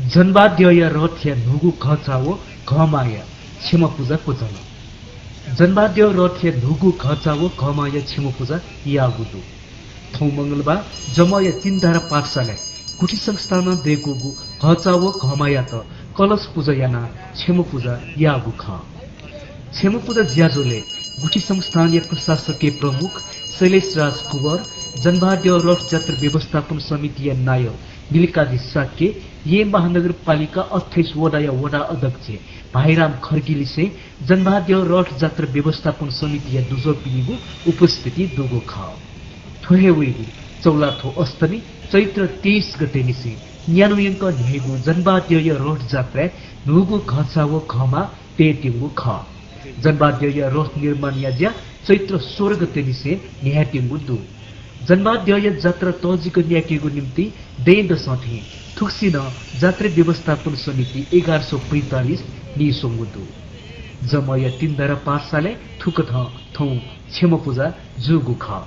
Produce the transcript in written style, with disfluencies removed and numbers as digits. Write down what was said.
जनबाद्यय रथ्य नुगु खचावो घमाय छिम पूजा पूजन जनबाद्य रथ्य नुगु खचावो घमाय छिम पूजा यागुदु थौ मंगलबा जमय चिन्धार पाठशाला कुटी संस्थान देगुगु खचावो घमाया त कलश पूजा याना छिम पूजा यागु ख छिम पूजा ज्याजोले गुठी संस्थानीय प्रशासकीय प्रमुख शैलेश राज कुवर जनबाद्य रथ जात्रा व्यवस्थापन समिति नायक नीलकाजी साक्य ये महानगरपालिका 28 वडा अध्यक्ष भाइराम खर्गिली से जनबाद्य रथ जात्रा व्यवस्थापन समिति दुजो पिनिगु उपस्थिति दुगो ख थोहे वेगु चौलाथो अस्तनी चैत्र 23 गते निसे न्यानुयंक न्हेगु जनबाद्य रथ जात्रा नुगु खचावो खमा पेटिंगु ख जनबाद्य रथ निर्माण याज्या चैत्र 16 गते निसे न्याटिंगु दु जनबाद्य जात्रा तजिको न्याकेगु निम्ति देद सठे थुक्सिन जात्रा व्यवस्थापन समिति 1145 निसोंगुदु जमय तिनदरा पाठशाले थुकथ थौ छिम पूजा जुगु ख